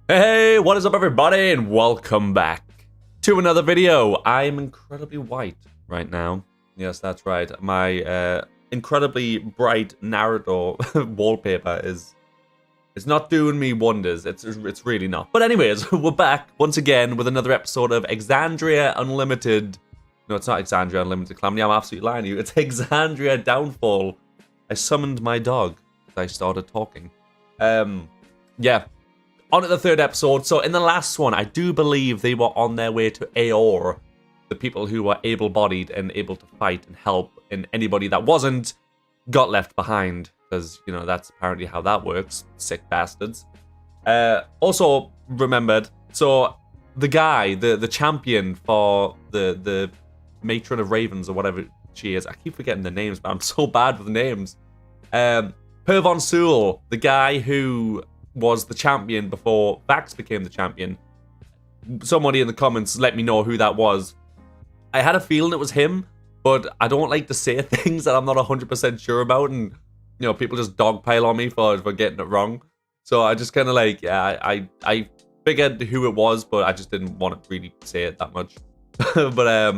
Hey, what is up everybody and welcome back to another video. I'm incredibly white right now. Yes, that's right. My incredibly bright Naruto wallpaper is not doing me wonders. It's really not. But anyways, we're back once again with another episode of Exandria Unlimited. No, it's not Exandria Unlimited Calamity. I'm absolutely lying to you. It's Exandria Downfall. I summoned my dog as I started talking. Yeah. On to the third episode. So in the last one, I do believe they were on their way to Aeor. The people who were able-bodied and able to fight and help, and anybody that wasn't got left behind. Because, you know, that's apparently how that works. Sick bastards. Also remembered, so the guy, the champion for the matron of ravens or whatever she is. I keep forgetting the names, but I'm so bad with names. Pervon Sewell, the guy who was the champion before Vax became the champion. Somebody in the comments let me know who that was. I had a feeling it was him, but I don't like to say things that I'm not 100% sure about, and you know, people just dogpile on me for getting it wrong. So I just kind of like, yeah, I figured who it was, but I just didn't want to really say it that much. But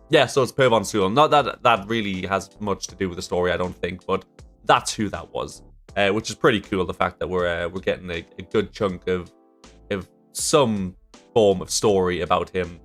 yeah, so it's Pervon Sewell. Not that that really has much to do with the story, I don't think, but that's who that was. Which is pretty cool, the fact that we're getting a good chunk of some form of story about him.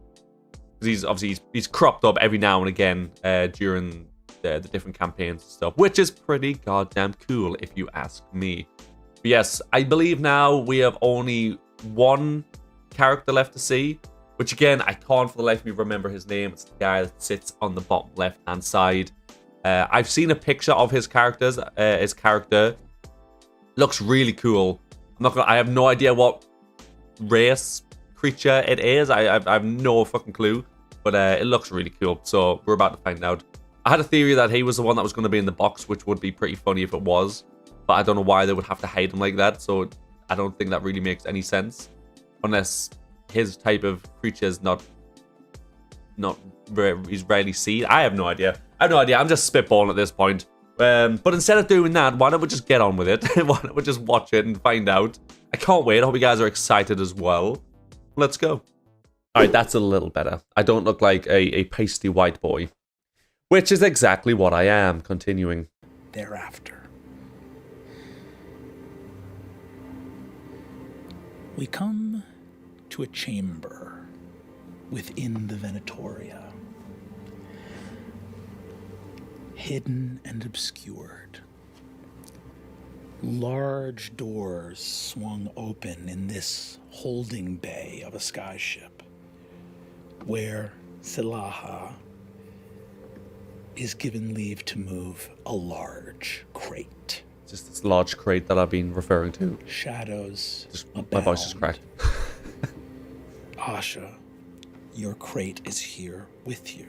Because he's cropped up every now and again during the different campaigns and stuff, which is pretty goddamn cool if you ask me. But yes, I believe now we have only one character left to see, which again, I can't for the life of me remember his name. It's the guy that sits on the bottom left-hand side. I've seen a picture of his character. Looks really cool. I have no idea what race creature it is. I have no fucking clue, but it looks really cool. So we're about to find out. I had a theory that he was the one that was going to be in the box, which would be pretty funny if it was, but I don't know why they would have to hide him like that. So I don't think that really makes any sense, unless his type of creature is he's rarely seen. I have no idea. I'm just spitballing at this point. But instead of doing that, why don't we just get on with it? Why don't we just watch it and find out? I can't wait. I hope you guys are excited as well. Let's go. Alright, that's a little better. I don't look like a pasty white boy. Which is exactly what I am. Continuing. Thereafter, we come to a chamber within the Venatoria. Hidden and obscured. Large doors swung open in this holding bay of a skyship, where Silaha is given leave to move a large crate. Just this large crate that I've been referring to. Shadows abound. My voice is cracked. Asha, your crate is here with you.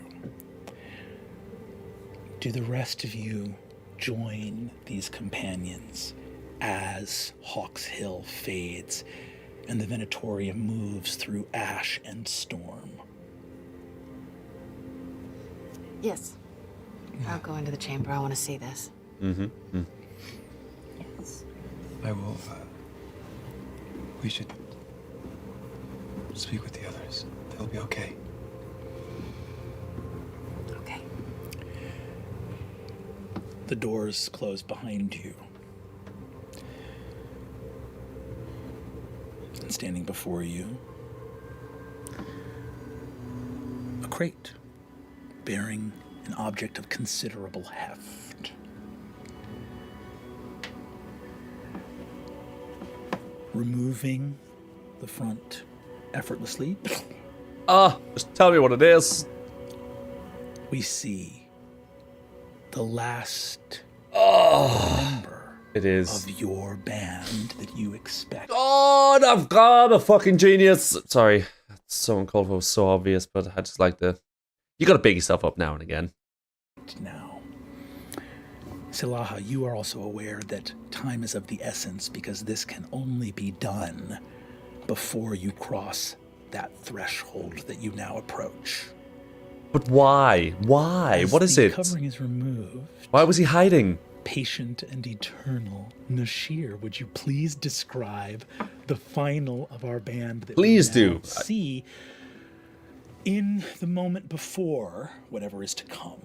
Do the rest of you join these companions as Hawks Hill fades and the Venatoria moves through ash and storm? Yes. I'll go into the chamber. I want to see this. Mm-hmm. Yes. I will, we should speak with the others. They'll be okay. Okay. The doors close behind you. And standing before you, a crate bearing an object of considerable heft. Removing the front effortlessly, Just tell me what it is. we see the last member It is. of your band that you expect. Oh, I'm a fucking genius. Sorry, that's so uncalled for, so obvious, but I just like to. You gotta big yourself up now and again. Now, Silaha, you are also aware that time is of the essence because this can only be done before you cross that threshold that you now approach. But why? Why? As What is the it? covering is removed, Why was he hiding? patient and eternal Nashir, would you please describe the final of our band that Please we now do. see in the moment before whatever is to come?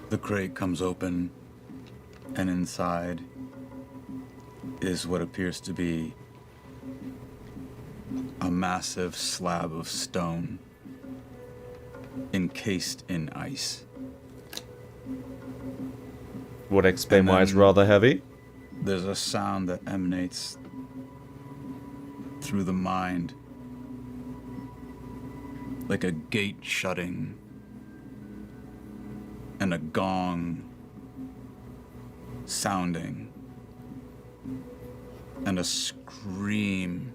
The crate comes open, and inside is what appears to be a massive slab of stone encased in ice. Would explain And why it's then- rather heavy. There's a sound that emanates through the mind, like a gate shutting and a gong sounding and a scream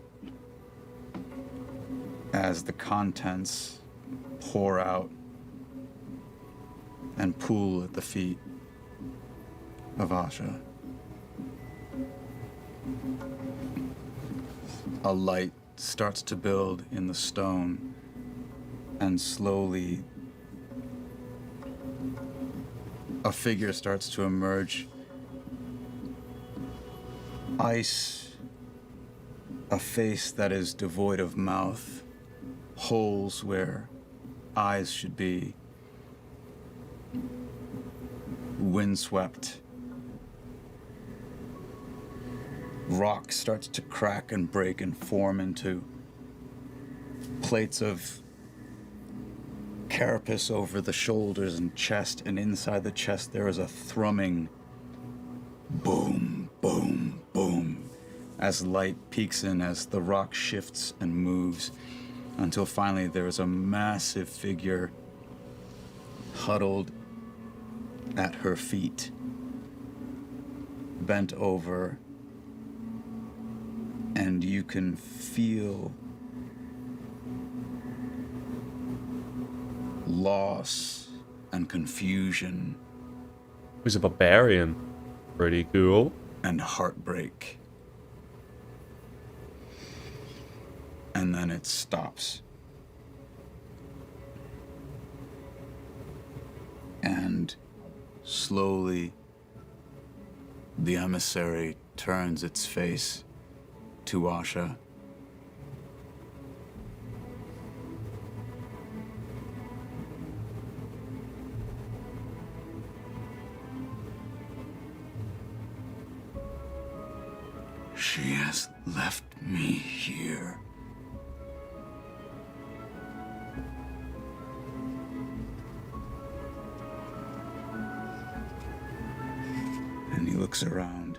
as the contents pour out and pool at the feet of Asha. A light starts to build in the stone, and slowly a figure starts to emerge. Ice, a face that is devoid of mouth, holes where eyes should be, windswept. Rock starts to crack and break and form into plates of carapace over the shoulders and chest, and inside the chest there is a thrumming boom, boom, boom, as light peeks in as the rock shifts and moves, until finally there is a massive figure huddled at her feet, bent over, and you can feel loss and confusion He's a barbarian. Pretty cool. and heartbreak. And then it stops. And slowly, the emissary turns its face to Asha. She has left me here. And he looks around.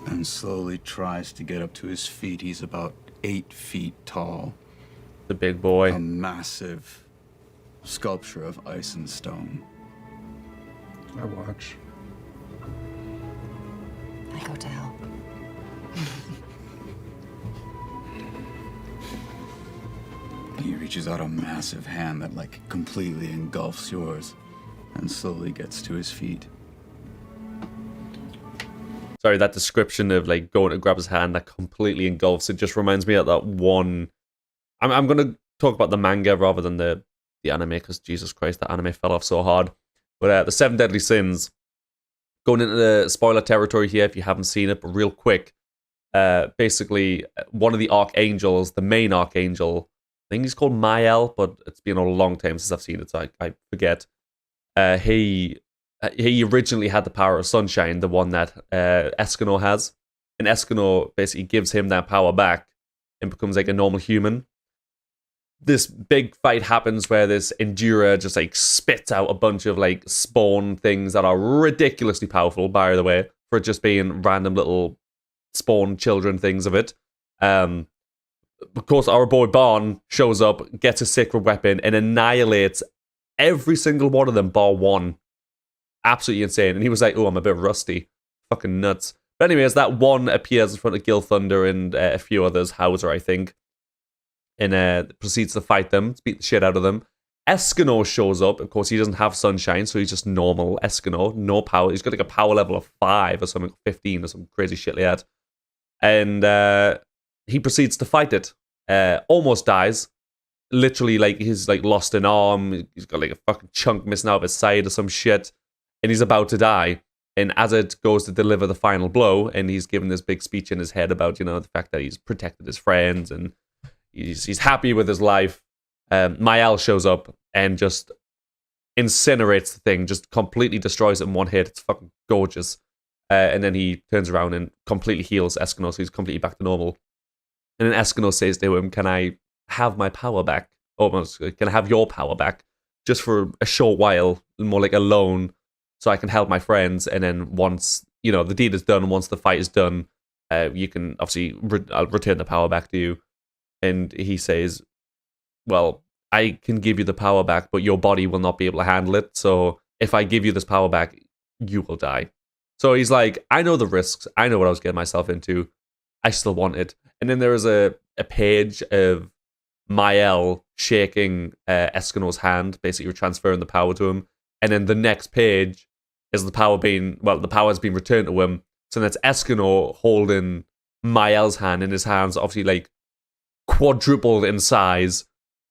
And slowly tries to get up to his feet. He's about 8 feet tall. The big boy. A massive sculpture of ice and stone. I watch. I go to help. He reaches out a massive hand that completely engulfs yours and slowly gets to his feet. Sorry, that description of going to grab his hand that completely engulfs it just reminds me of that one. I'm going to talk about the manga rather than the anime, because Jesus Christ, that anime fell off so hard. But the Seven Deadly Sins, going into the spoiler territory here if you haven't seen it, but real quick, basically one of the archangels, the main archangel, I think he's called Mael, but it's been a long time since I've seen it, so I forget. He originally had the power of sunshine, the one that Escanor has. And Escanor basically gives him that power back and becomes like a normal human. This big fight happens where this Endurer just spits out a bunch of spawn things that are ridiculously powerful, by the way, for just being random little spawn children things of it. Of course, our boy Barn shows up, gets a sacred weapon, and annihilates every single one of them, bar one. Absolutely insane. And he was like, oh, I'm a bit rusty. Fucking nuts. But anyways, that one appears in front of Gil Thunder and a few others, Hauser, I think, and proceeds to fight them, beat the shit out of them. Escanor shows up. Of course, he doesn't have sunshine, so he's just normal Escanor. No power. He's got a power level of 5 or something, 15 or some crazy shit like that. And he proceeds to fight it. almost dies. Literally, like, he's like lost an arm. He's got like a fucking chunk missing out of his side or some shit, and he's about to die. And as it goes to deliver the final blow, and he's given this big speech in his head about, you know, the fact that he's protected his friends and he's happy with his life, Mael shows up and just incinerates the thing, just completely destroys it in one hit. It's fucking gorgeous. And then he turns around and completely heals Escanor, so he's completely back to normal. And then Escanor says to him, "Can I have my power back? Almost, can I have your power back? Just for a short while, more like a loan, so I can help my friends. And then once, you know, the deed is done, once the fight is done, you can obviously I'll return the power back to you." And he says, "Well, I can give you the power back, but your body will not be able to handle it. So if I give you this power back, you will die." So he's like, "I know the risks. I know what I was getting myself into. I still want it." And then there is a page of Mael shaking Escanor's hand, basically transferring the power to him. And then the next page is the power has been returned to him. So that's Escanor holding Mael's hand, and his hand's obviously like quadrupled in size.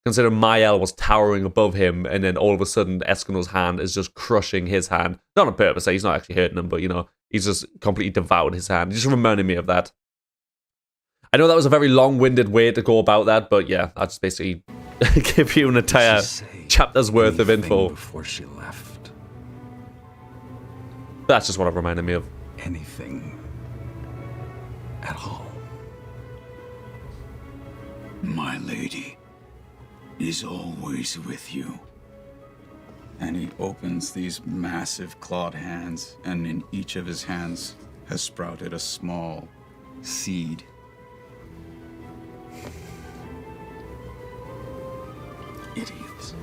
Consider Mael was towering above him, and then all of a sudden Escanor's hand is just crushing his hand. Not on purpose, he's not actually hurting him, but you know, he's just completely devoured his hand. He just reminded me of that. I know that was a very long-winded way to go about that, but yeah, I'll just basically give you an entire chapter's worth of info. Before she left. That's just what it reminded me of. Anything at all. My lady is always with you. And he opens these massive clawed hands, and in each of his hands has sprouted a small seed. Idiots.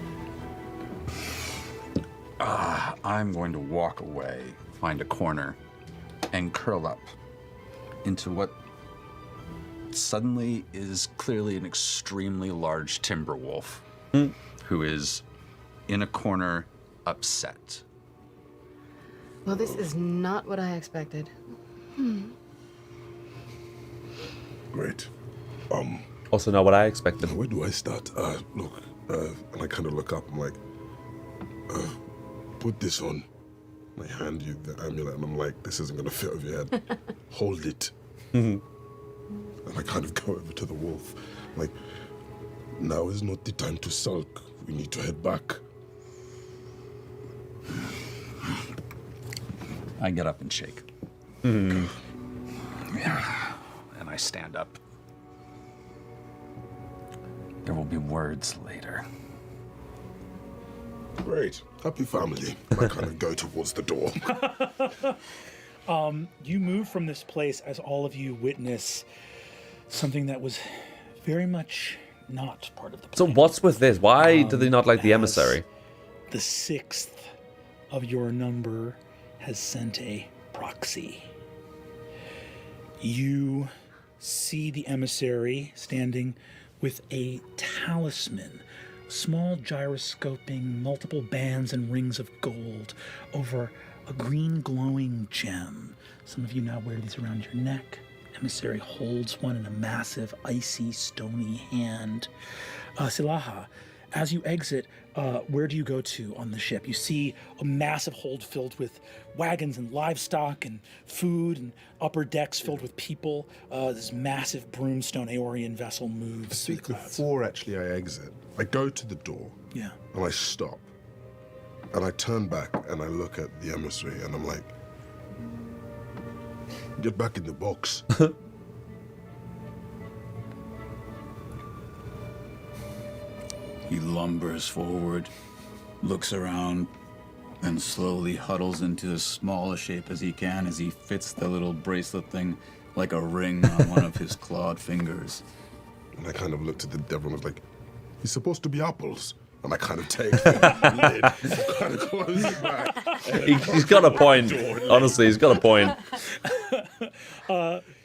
I'm going to walk away, find a corner, and curl up into what suddenly is clearly an extremely large timber wolf who is in a corner, upset. Well, this is not what I expected. Great. Also not what I expected. Where do I start? Look, and I kind of look up. I'm like, put this on. I hand you the amulet, and I'm like, this isn't gonna fit over your head. Hold it. And I kind of go over to the wolf. I'm like, now is not the time to sulk. We need to head back. I get up and shake. And I stand up. There will be words later. Great. Happy family. I kind of go towards the door. You move from this place as all of you witness something that was very much not part of the plan. So what's with this? Why do they not like the emissary? The sixth of your number has sent a proxy. You see the emissary standing with a talisman, small gyroscoping, multiple bands and rings of gold over a green glowing gem. Some of you now wear these around your neck. Emissary holds one in a massive, icy, stony hand. Silaha, as you exit, where do you go to on the ship? You see a massive hold filled with wagons and livestock and food, and upper decks filled with people. This massive broomstone Aeorian vessel moves through the clouds. Before actually I exit, I go to the door. Yeah. And I stop. And I turn back and I look at the emissary and I'm like, get back in the box. He lumbers forward, looks around, and slowly huddles into as small a shape as he can as he fits the little bracelet thing like a ring on one of his clawed fingers. And I kind of looked at the devil and was like, he's supposed to be apples. And I kind of take the lid, kind of close it back. He's got a point. Honestly, he's got a point.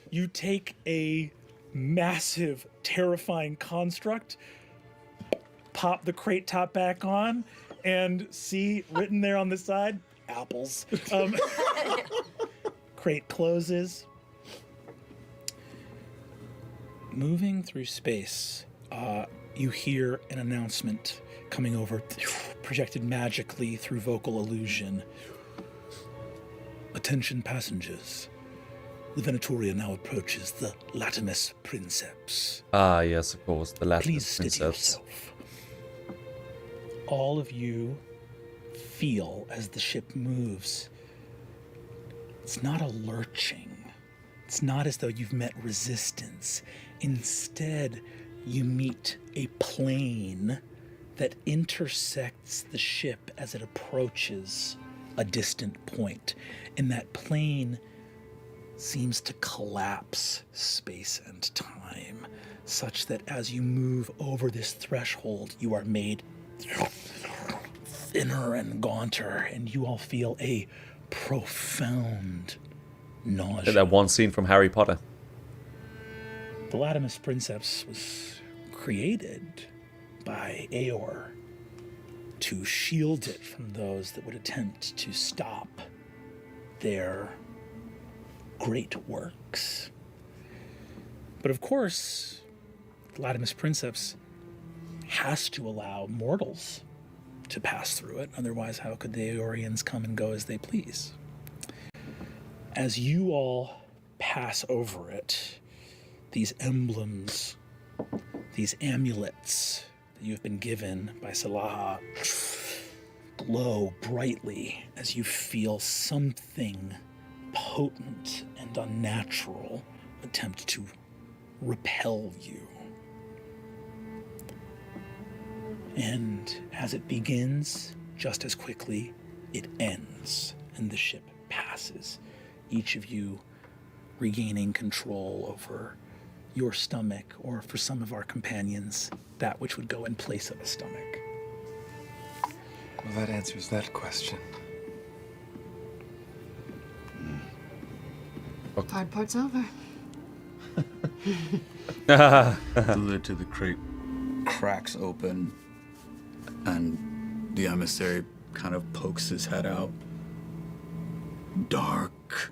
You take a massive, terrifying construct, pop the crate top back on, and see written there on the side, apples. Crate closes. Moving through space, you hear an announcement coming over, projected magically through vocal illusion. Attention passengers. The Venatoria now approaches the Latimus Princeps. Ah, yes, of course, the Latin Please steady Princeps. yourself. All of you feel as the ship moves. It's not a lurching. It's not as though you've met resistance. Instead, you meet a plane that intersects the ship as it approaches a distant point. And that plane seems to collapse space and time, such that as you move over this threshold, you are made thinner and gaunter, and you all feel a profound nausea. That one scene from Harry Potter. The Latimus Princeps was created by Aeor to shield it from those that would attempt to stop their great works. But of course, the Latimus Princeps has to allow mortals to pass through it. Otherwise, how could the Aeorians come and go as they please? As you all pass over it, these emblems, these amulets that you've been given by Salaha glow brightly as you feel something potent and unnatural attempt to repel you. And as it begins, just as quickly, it ends, and the ship passes. Each of you regaining control over your stomach, or for some of our companions, that which would go in place of a stomach. Well, that answers that question. Hard part's over. The lid to the crate cracks open, and the emissary kind of pokes his head out. Dark.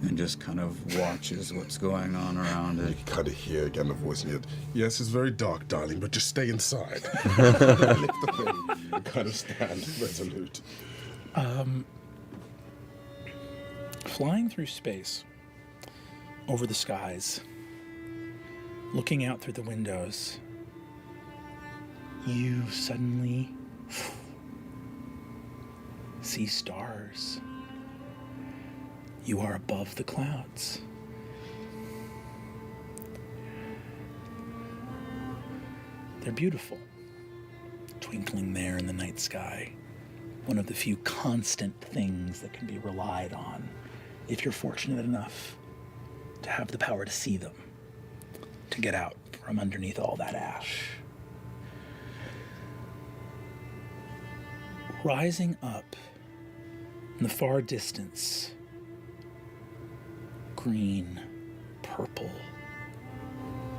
And just kind of watches what's going on around You it. can kind of hear again the voice in your head. Yes, it's very dark, darling, but just stay inside. Lift the thing and kind of stand resolute. Flying through space, over the skies, looking out through the windows, you suddenly see stars. You are above the clouds. They're beautiful, twinkling there in the night sky. One of the few constant things that can be relied on if you're fortunate enough to have the power to see them, to get out from underneath all that ash. Rising up in the far distance, green, purple,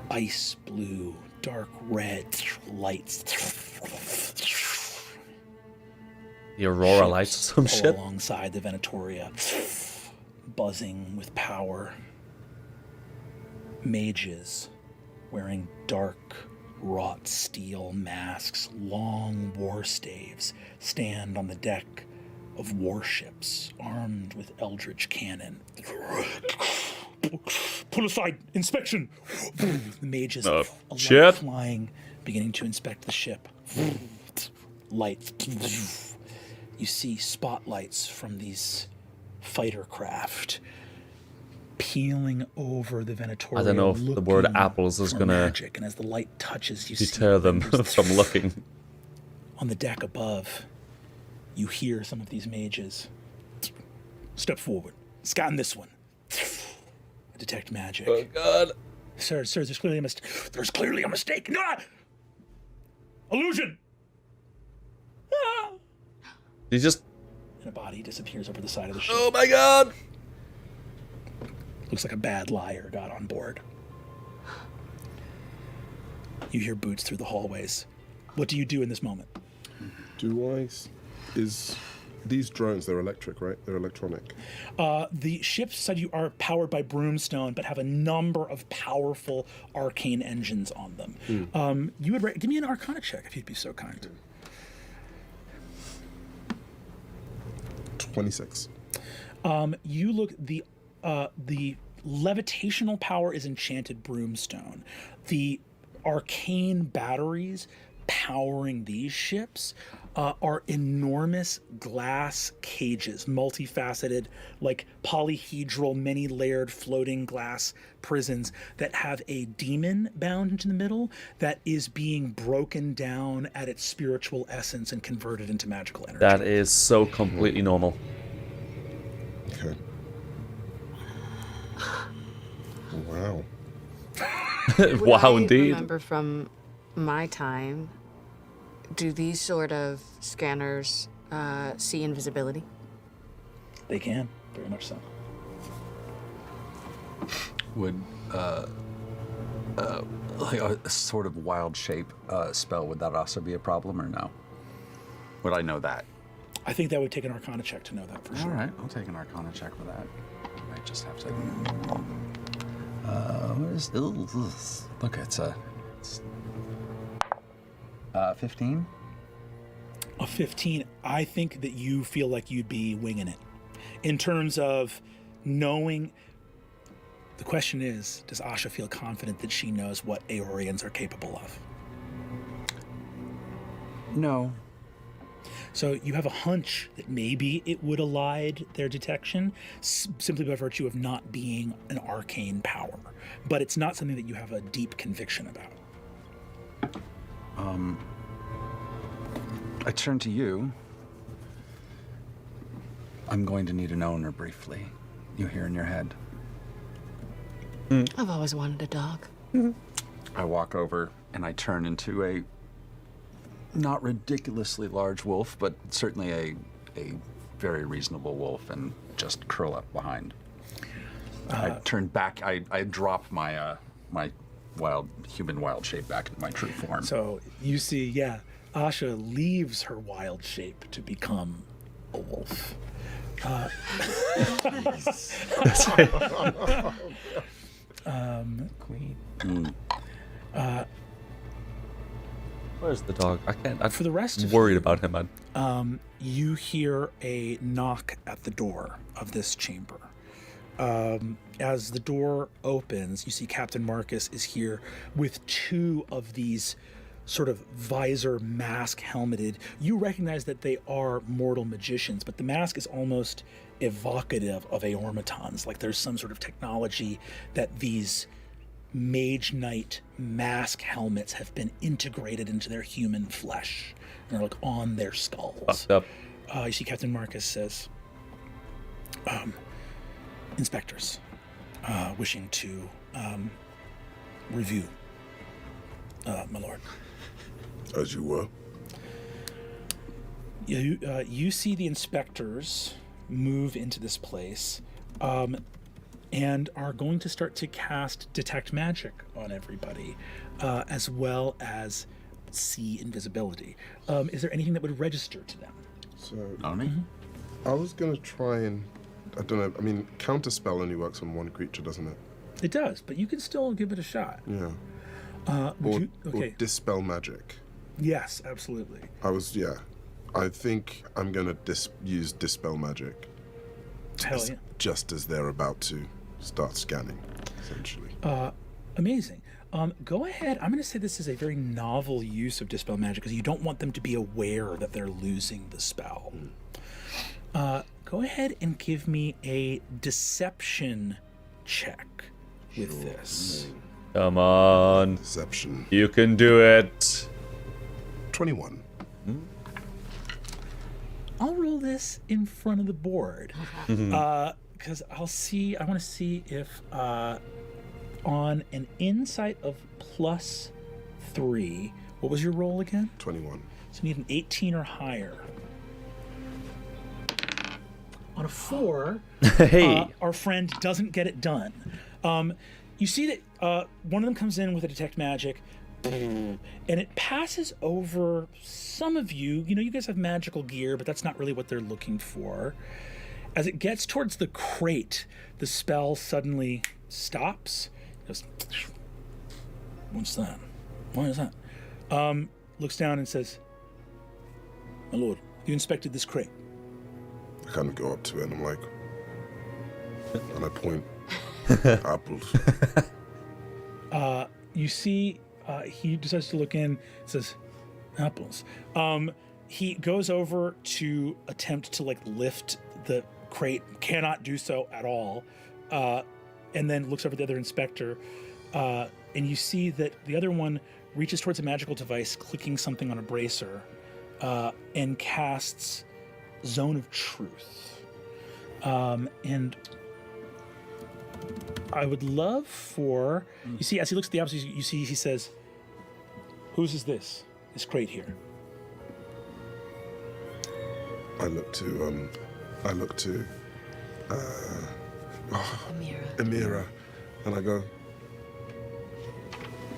ice blue, dark red lights. The Aurora lights or some pull shit. alongside the Venatoria, buzzing with power. Mages wearing dark, wrought steel masks, long war staves, stand on the deck of warships armed with eldritch cannon. Pull aside, inspection! The mages alight, shit. flying, beginning to inspect the ship. Lights. You see spotlights from these fighter craft peeling over the Venatoria. I don't know if the word looking apples is for gonna magic, and as the light touches, you deter see them members from looking. on the deck above. You hear some of these mages. Step forward. Scan this one. Detect magic. Oh god. Sir, there's clearly a mistake. No! Illusion! Ah! You just. And a body disappears over the side of the ship. Oh my god. Looks like a bad liar got on board. You hear boots through the hallways. What do you do in this moment? Do I? Is These drones, they're electric, right? They're electronic. The ships said you are powered by Broomstone, but have a number of powerful arcane engines on them. You would give me an Arcana check if you'd be so kind. 26. You look the levitational power is enchanted Broomstone. The arcane batteries powering these ships are enormous glass cages, multifaceted, like polyhedral, many-layered floating glass prisons that have a demon bound into the middle that is being broken down at its spiritual essence and converted into magical energy. That is so completely normal. Okay. Wow. Wow, I indeed. remember from my time, do these sort of scanners see invisibility? They can, very much so. Would like a sort of wild shape spell, would that also be a problem or no? Would I know that? I think that would take an Arcana check to know that for sure. All right, I'll take an Arcana check for that. I might just have to. What is? Look, it's 15. A 15, I think that you feel like you'd be winging it. In terms of knowing, the question is, does Asha feel confident that she knows what Aeorians are capable of? No. So you have a hunch that maybe it would elide their detection simply by virtue of not being an arcane power. But it's not something that you have a deep conviction about. I turn to you. I'm going to need an owner briefly. You hear in your head. I've always wanted a dog. I walk over and I turn into a not ridiculously large wolf, but certainly a very reasonable wolf, and just curl up behind. I turn back. I drop my my human wild shape back into my true form. So you see, Asha leaves her wild shape to become a wolf. Queen. Where's the dog? I can't. For the rest I'm of worried about him, man. you hear a knock at the door of this chamber. As the door opens, you see Captain Marcus is here with two of these sort of visor mask helmeted. You recognize that they are mortal magicians, but the mask is almost evocative of Aeormatons. Like there's some sort of technology that these Mage Knight mask helmets have been integrated into their human flesh and are like on their skulls. Fucked up. You see Captain Marcus says, inspectors, wishing to review, my lord. As you were. You see the inspectors move into this place and are going to start to cast Detect Magic on everybody, as well as see invisibility. Is there anything that would register to them? So On me? I was going to try and, I don't know, I mean, Counterspell only works on one creature, doesn't it? It does, but you can still give it a shot. Yeah. Would Or okay. Dispel Magic. Yes, absolutely. I think I'm going to use Dispel Magic. Hell yeah. Just as they're about to start scanning, essentially. Amazing. Go ahead. I'm going to say this is a very novel use of Dispel Magic because you don't want them to be aware that they're losing the spell. Go ahead and give me a deception check with this. Come on. Deception. You can do it. 21. I'll roll this in front of the board because I want to see if on an insight of +3, what was your roll again? 21. So you need an 18 or higher. On a 4, Hey. our friend doesn't get it done. You see that one of them comes in with a Detect Magic, and it passes over some of you. You know, you guys have magical gear, but that's not really what they're looking for. As it gets towards the crate, the spell suddenly stops. It goes, what's that? Why is that? Looks down and says, my lord, you inspected this crate. I kind of go up to it and I'm like, and I point, apples. You see, he decides to look in, says, apples. He goes over to attempt to like lift the crate, cannot do so at all, and then looks over at the other inspector, and you see that the other one reaches towards a magical device, clicking something on a bracer, and casts Zone of Truth. And I would love for, you see, as he looks at the opposite, you see he says, whose is this crate here? I look to Amira, and I go,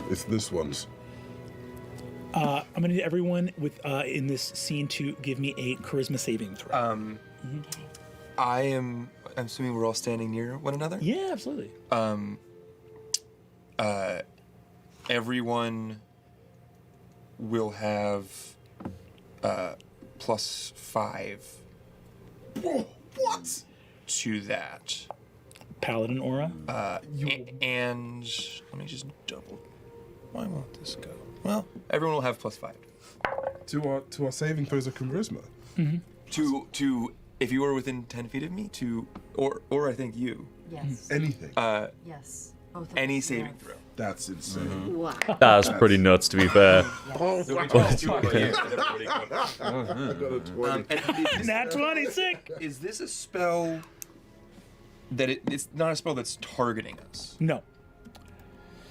it's this one's. I'm gonna need everyone with in this scene to give me a charisma saving throw. I'm assuming we're all standing near one another? Yeah, absolutely. Everyone will have +5. Whoa, what? To that. Paladin aura. And let me just double. Why won't this go? Well, everyone will have +5. To our saving throws of charisma. To if you were within 10 feet of me, or I think you. Yes. Anything. Yes. Both of Any us, saving yes. throw. That's insane. Wow. That's pretty nuts, to be fair. Nat 20, sick. Is this a spell that it's not a spell that's targeting us? No.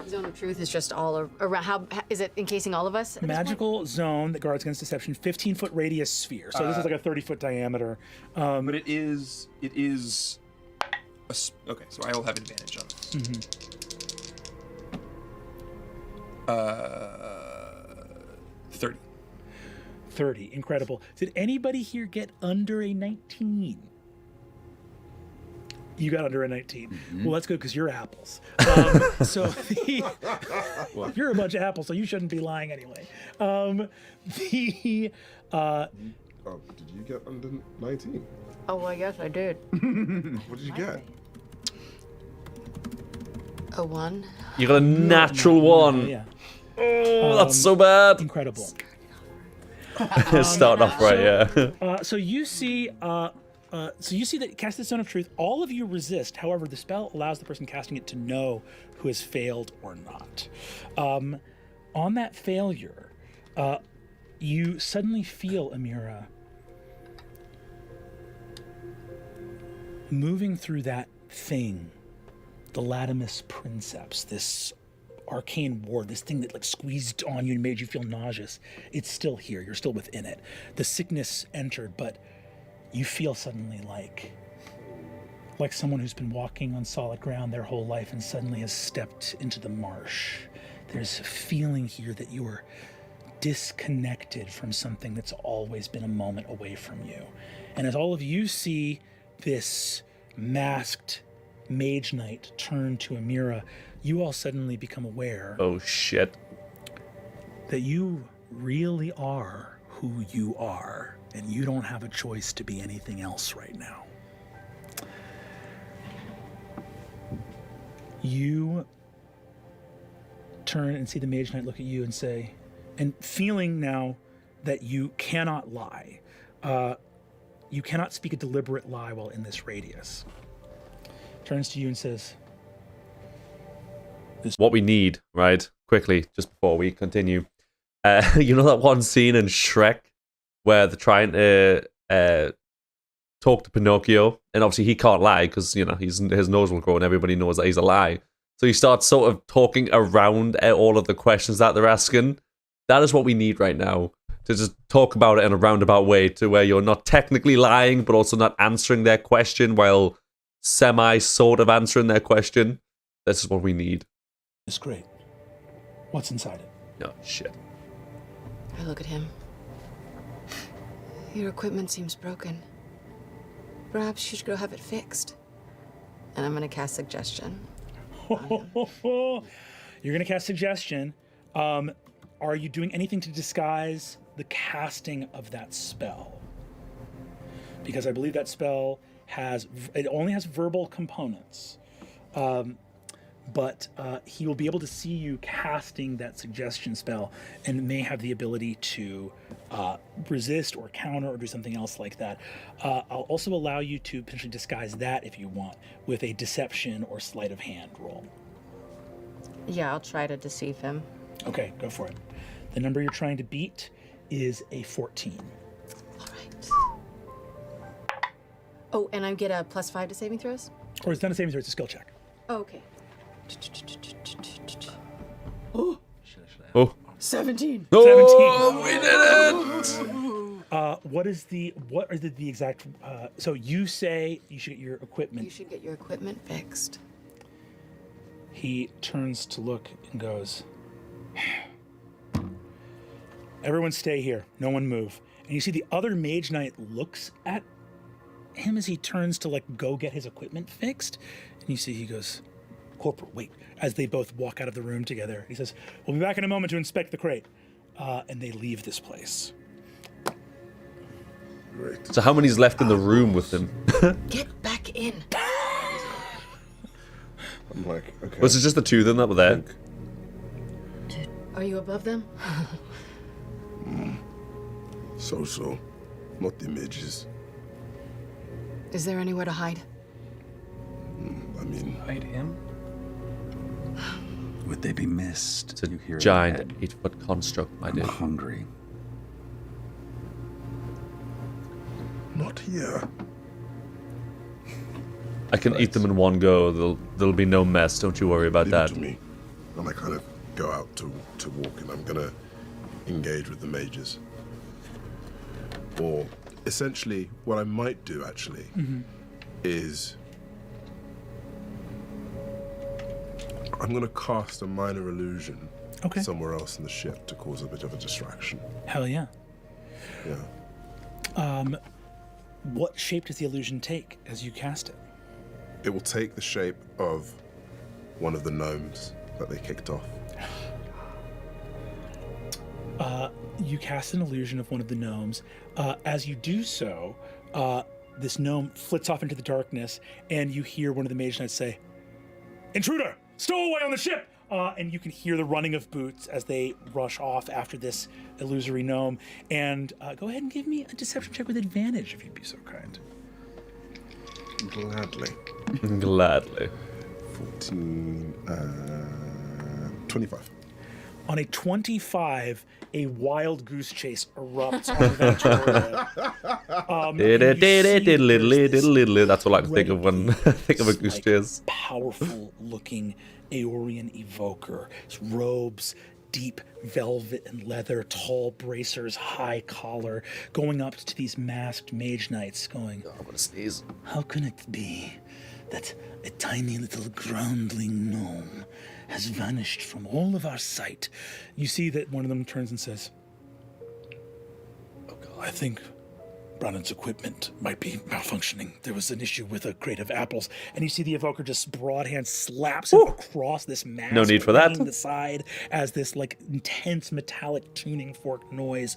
Zone of Truth is just all around. How is it encasing all of us? at this point? Magical zone that guards against deception, 15-foot radius sphere. So this is like a 30-foot diameter. But it is okay, so I will have advantage on this. 30. 30, incredible. Did anybody here get under a 19? You got under a 19. Well, that's good because you're apples. You're a bunch of apples, so you shouldn't be lying anyway. Oh, did you get under 19? Oh, well, yes, I did. What did you get? A 1. You got a natural 1. Yeah, Oh, that's so bad. incredible. Starting off right, yeah. So you see that cast the Zone of Truth, all of you resist. However, the spell allows the person casting it to know who has failed or not. On that failure, you suddenly feel, Amira, moving through that thing, the Latimus Princeps, this arcane ward, this thing that like squeezed on you and made you feel nauseous. It's still here. You're still within it. The sickness entered, but you feel suddenly like someone who's been walking on solid ground their whole life and suddenly has stepped into the marsh. There's a feeling here that you are disconnected from something that's always been a moment away from you. And as all of you see this masked mage knight turn to Amira, you all suddenly become aware Oh, shit. that you really are who you are, and you don't have a choice to be anything else right now. You turn and see the Mage Knight look at you and say, and feeling now that you cannot lie, you cannot speak a deliberate lie while in this radius, turns to you and says, What we need, right? Quickly, just before we continue. You know that one scene in Shrek where they're trying to talk to Pinocchio, and obviously he can't lie because, you know, his nose will grow and everybody knows that he's a lie. So he starts sort of talking around all of the questions that they're asking. That is what we need right now, to just talk about it in a roundabout way to where you're not technically lying, but also not answering their question while sort of answering their question. This is what we need. "It's great. What's inside it?" Oh, shit. I look at him. Your equipment seems broken. Perhaps you should go have it fixed. And I'm gonna cast suggestion. You're gonna cast suggestion. Are you doing anything to disguise the casting of that spell? Because I believe that spell only has verbal components. But he will be able to see you casting that suggestion spell and may have the ability to resist or counter or do something else like that. I'll also allow you to potentially disguise that if you want with a deception or sleight of hand roll. Yeah, I'll try to deceive him. Okay, go for it. The number you're trying to beat is a 14. All right. Oh, and I get a +5 to saving throws? Or it's not a saving throw, it's a skill check. Oh, okay. Oh. 17. Oh, we did it! What are the exact? So you say you should get your equipment. You should get your equipment fixed. He turns to look and goes, "Everyone stay here. No one move." And you see the other Mage Knight looks at him as he turns to go get his equipment fixed. And you see he goes, "Corporal, wait." As they both walk out of the room together, he says, "We'll be back in a moment to inspect the crate." And they leave this place. Great. So how many's left in the room with him? Get back in. I'm like, okay. Was it just the two then that were there? Are you above them? So. Not the images. Is there anywhere to hide? I mean, Hide him? Would they be missed? It's a You hear giant that? 8-foot construct, my I'm dude. hungry. not here. I can eat them in one go. There'll be no mess. Don't you worry about Leave that. it to me. And I kind of go out to walk, and I'm gonna engage with the mages. Or essentially, what I might do actually is I'm gonna cast a minor illusion somewhere else in the ship to cause a bit of a distraction. Hell yeah. Yeah. What shape does the illusion take as you cast it? It will take the shape of one of the gnomes that they kicked off. You cast an illusion of one of the gnomes. As you do so, this gnome flits off into the darkness, and you hear one of the Mage Knights say, "Intruder! Stowaway on the ship!" And you can hear the running of boots as they rush off after this illusory gnome. And go ahead and give me a deception check with advantage, if you'd be so kind. Gladly. Gladly. 14, 25. On a 25, a wild goose chase erupts on Venturia. That's what I like to think of when I think of a goose chase. Powerful-looking Aeorian evoker. His robes, deep velvet and leather, tall bracers, high collar, going up to these masked Mage Knights, going, I'm gonna sneeze. "How can it be that a tiny little groundling gnome has vanished from all of our sight?" You see that one of them turns and says, "I think Brandon's equipment might be malfunctioning. There was an issue with a crate of apples." And you see the evoker just broad hand slaps him across this mask. No need for that. The side as this intense metallic tuning fork noise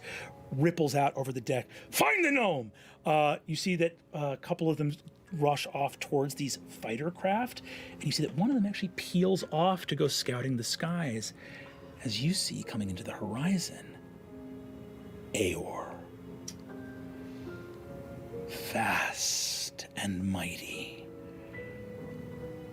ripples out over the deck. "Find the gnome!" You see that a couple of them rush off towards these fighter craft, and you see that one of them actually peels off to go scouting the skies, as you see coming into the horizon, Aeor. Vast and mighty,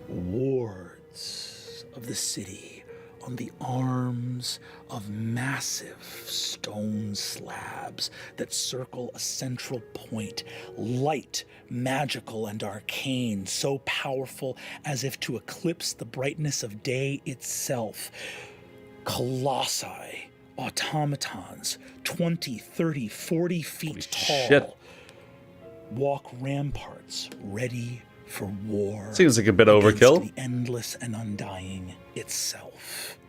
wards of the city on the arms of massive stone slabs that circle a central point, light, magical, and arcane, so powerful as if to eclipse the brightness of day itself. Colossi, automatons, 20, 30, 40 feet tall. Shit. Walk ramparts ready for war. Seems like a bit against overkill. the endless and undying itself.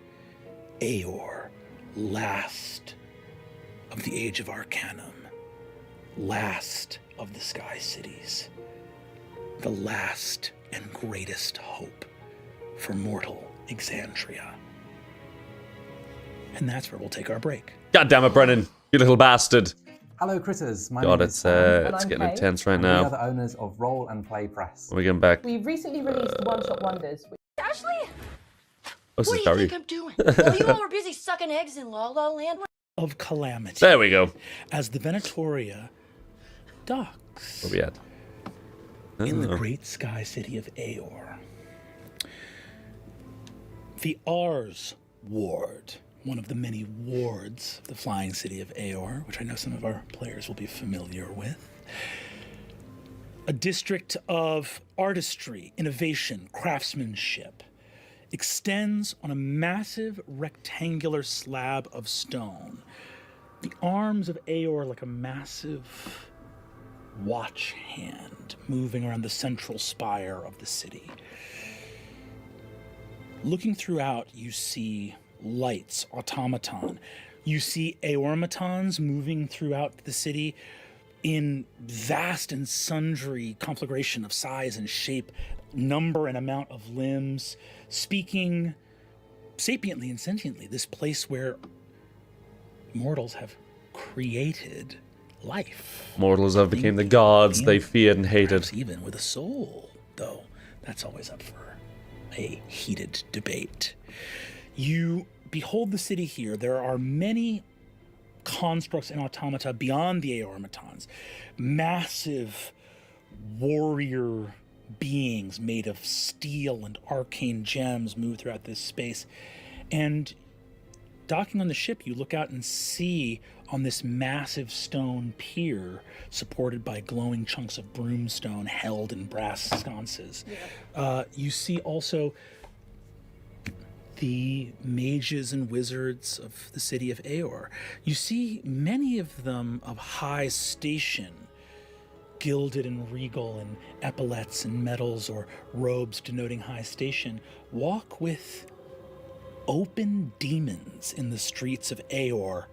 Aeor last of the Age of Arcanum, last of the Sky Cities, the last and greatest hope for mortal Exandria. And that's where we'll take our break. God damn it, Brennan, you little bastard. Hello, critters. My God, name is Sam, and it's I'm getting Kay, intense right and now. We are the owners of Roll and Play Press. When we get back. We've recently released One Shot Wonders. Ashley? This What is do you Barry. think I'm doing? While you all were busy sucking eggs in La La Land. Of calamity. There we go. As the Venatoria docks Where we at? in the great sky city of Aeor. The Ars Ward, one of the many wards of the flying city of Aeor, which I know some of our players will be familiar with. A district of artistry, innovation, craftsmanship, extends on a massive rectangular slab of stone. The arms of Aeor like a massive watch hand moving around the central spire of the city. Looking throughout, you see lights, automaton. You see aeormatons moving throughout the city in vast and sundry conflagration of size and shape, number and amount of limbs, speaking sapiently and sentiently, this place where mortals have created life. Mortals have become the gods they feared and hated. Perhaps even with a soul, though that's always up for a heated debate. You behold the city here. There are many constructs and automata beyond the aeormatons. Massive warrior beings made of steel and arcane gems move throughout this space. And docking on the ship, you look out and see on this massive stone pier supported by glowing chunks of broomstone held in brass sconces. You see also the mages and wizards of the city of Aeor. You see many of them of high station, gilded and regal in epaulets and medals or robes denoting high station, walk with open demons in the streets of Aeor,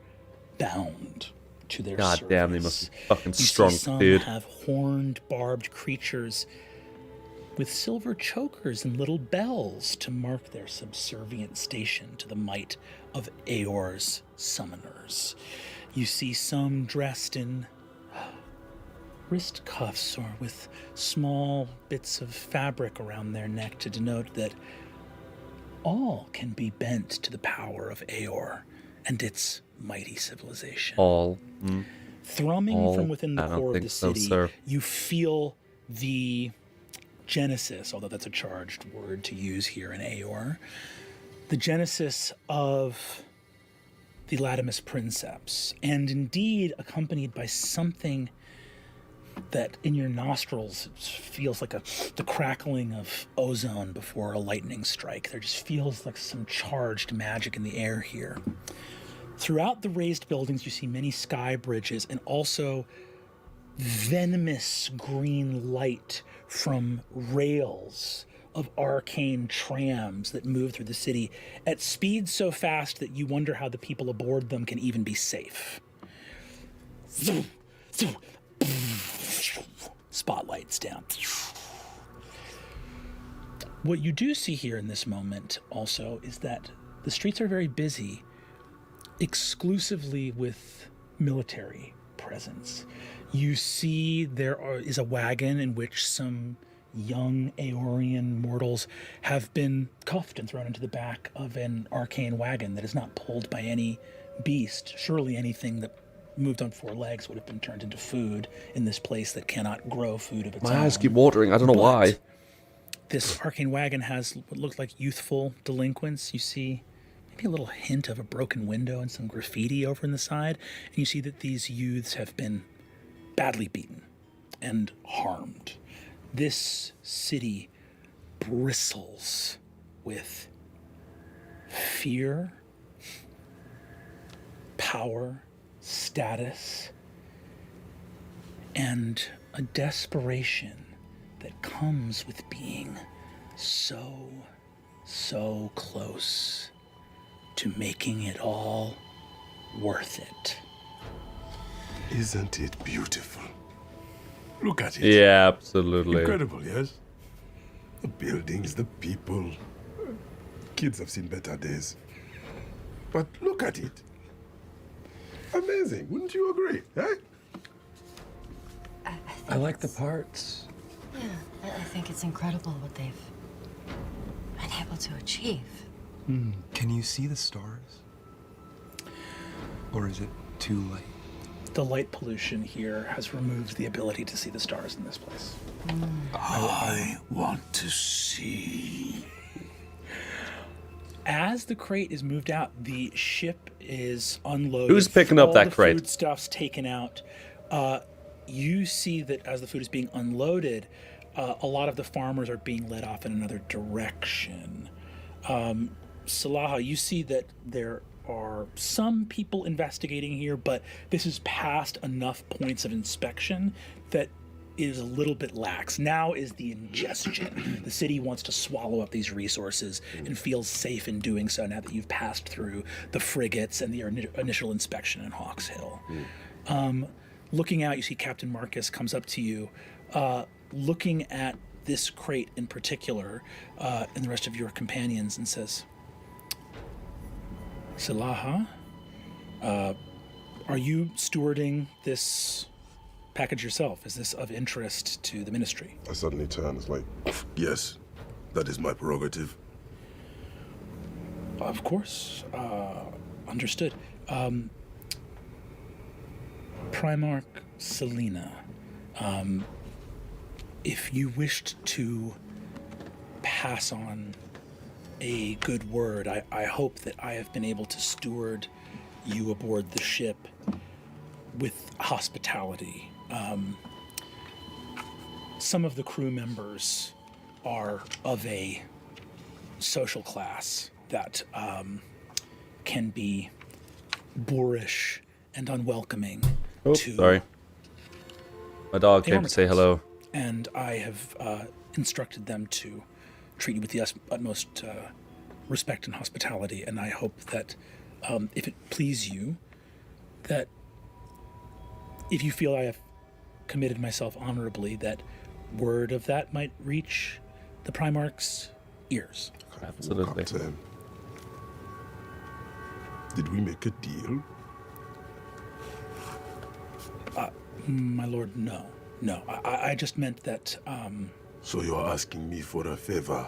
bound to their God service. damn, they must be fucking You strong, see some dude. have horned, barbed creatures with silver chokers and little bells to mark their subservient station to the might of Aeor's summoners. You see some dressed in wrist cuffs or with small bits of fabric around their neck to denote that all can be bent to the power of Aeor and its mighty civilization. All. Thrumming All? from within the I don't core of think the so, city, sir. you feel the genesis, although that's a charged word to use here in Aeor, the genesis of the Latimus Princeps, and indeed accompanied by something that in your nostrils feels like the crackling of ozone before a lightning strike. There just feels like some charged magic in the air here. Throughout the raised buildings, you see many sky bridges and also venomous green light from rails of arcane trams that move through the city at speeds so fast that you wonder how the people aboard them can even be safe. Spotlights down. What you do see here in this moment also is that the streets are very busy, exclusively with military presence. You see there is a wagon in which some young Aeorian mortals have been cuffed and thrown into the back of an arcane wagon that is not pulled by any beast. Surely anything that moved on four legs would have been turned into food in this place that cannot grow food of its own. My eyes keep watering. I don't know why. This arcane wagon has what look like youthful delinquents. You see maybe a little hint of a broken window and some graffiti over in the side. And you see that these youths have been badly beaten and harmed. This city bristles with fear, power, status, and a desperation that comes with being so close to making it all worth it. Isn't it beautiful? Look at it. Yeah, absolutely. Incredible, yes? The buildings, the people. Kids have seen better days. But look at it. Amazing, wouldn't you agree? Eh? I like the parts. Yeah, I think it's incredible what they've been able to achieve. Can you see the stars? Or is it too light? The light pollution here has removed the ability to see the stars in this place. I want to see. As the crate is moved out, the ship is unloaded. Who's picking up all that the crate? Food stuff's taken out. You see that as the food is being unloaded, a lot of the farmers are being led off in another direction. Salaha, you see that there are some people investigating here, but this is past enough points of inspection that is a little bit lax. Now is the ingestion. The city wants to swallow up these resources and feels safe in doing so now that you've passed through the frigates and the initial inspection in Hawks Hill. Looking out, you see Captain Marcus comes up to you, looking at this crate in particular, and the rest of your companions, and says, Salaha, are you stewarding this package yourself? Is this of interest to the ministry? I suddenly turn, it's like, yes, that is my prerogative. Of course, understood. Primarch Selena, if you wished to pass on a good word, I hope that I have been able to steward you aboard the ship with hospitality. Some of the crew members are of a social class that can be boorish and unwelcoming to Sorry. My dog came to say hello. And I have instructed them to treat you with the utmost respect and hospitality, and I hope that if it please you, that if you feel I have committed myself honorably, that word of that might reach the Primarch's ears. Absolutely. Captain, did we make a deal? My lord, no. No, I just meant that, So you're asking me for a favor?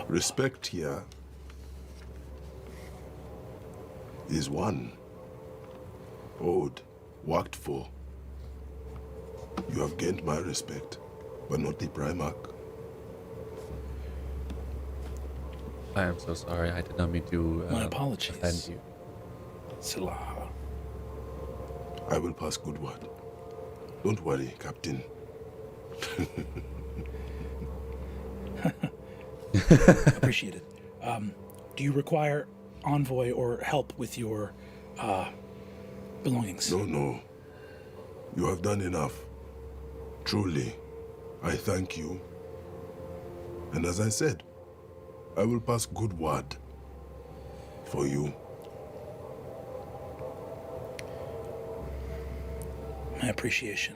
Respect here is won, owed, worked for. You have gained my respect, but not the Primarch. I am so sorry. I did not mean to My apologies. offend you. Silah. I will pass good word. Don't worry, Captain. Appreciate it. Do you require envoy or help with your belongings? No. You have done enough. Truly, I thank you. And as I said, I will pass good word for you. My appreciation.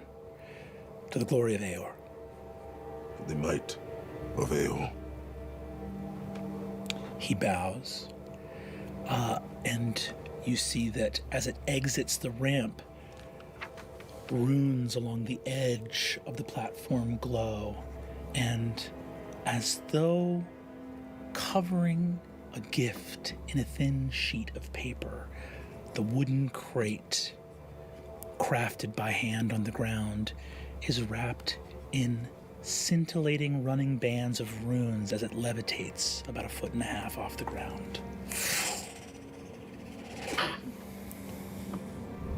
To the glory of Aeor. The might of Aeor. He bows, and you see that as it exits the ramp, runes along the edge of the platform glow, and as though covering a gift in a thin sheet of paper, the wooden crate, crafted by hand on the ground, is wrapped in scintillating running bands of runes as it levitates about 1.5 feet off the ground.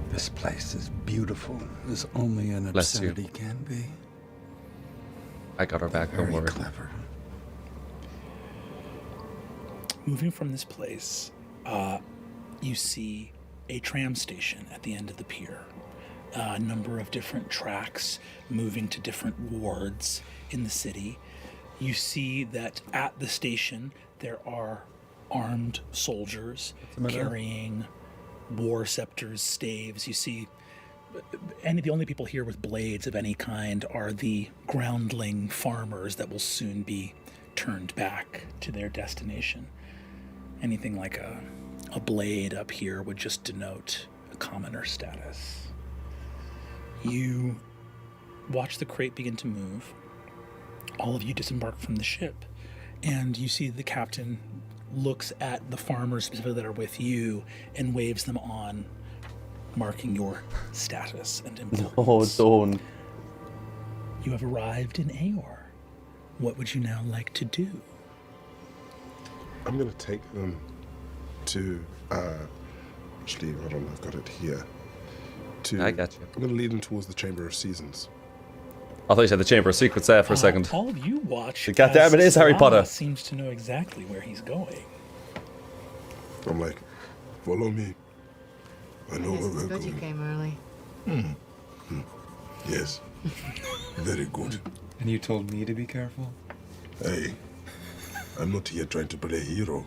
This place is beautiful, as only an Bless you. obscenity can be. I got her back. Don't Very worry. clever. Moving from this place, you see a tram station at the end of the pier. A number of different tracks moving to different wards in the city. You see that at the station there are armed soldiers carrying war scepters, staves. You see, the only people here with blades of any kind are the groundling farmers that will soon be turned back to their destination. Anything like a blade up here would just denote a commoner status. You watch the crate begin to move. All of you disembark from the ship, and you see the captain looks at the farmers specifically that are with you and waves them on, marking your status and importance. Oh, don't. You have arrived in Aeor. What would you now like to do? I'm gonna take them to, actually, I don't know, I've got it here. I got you. I'm gonna lead them towards the Chamber of Seasons. I thought you said the Chamber of Secrets there for a second. All of you watch. God damn, it is Harry Potter. Seems to know exactly where he's going. I'm like, follow me. I know Yes, where it's we're good you going. came early. Yes. Very good. And you told me to be careful? Hey, I'm not here trying to play a hero.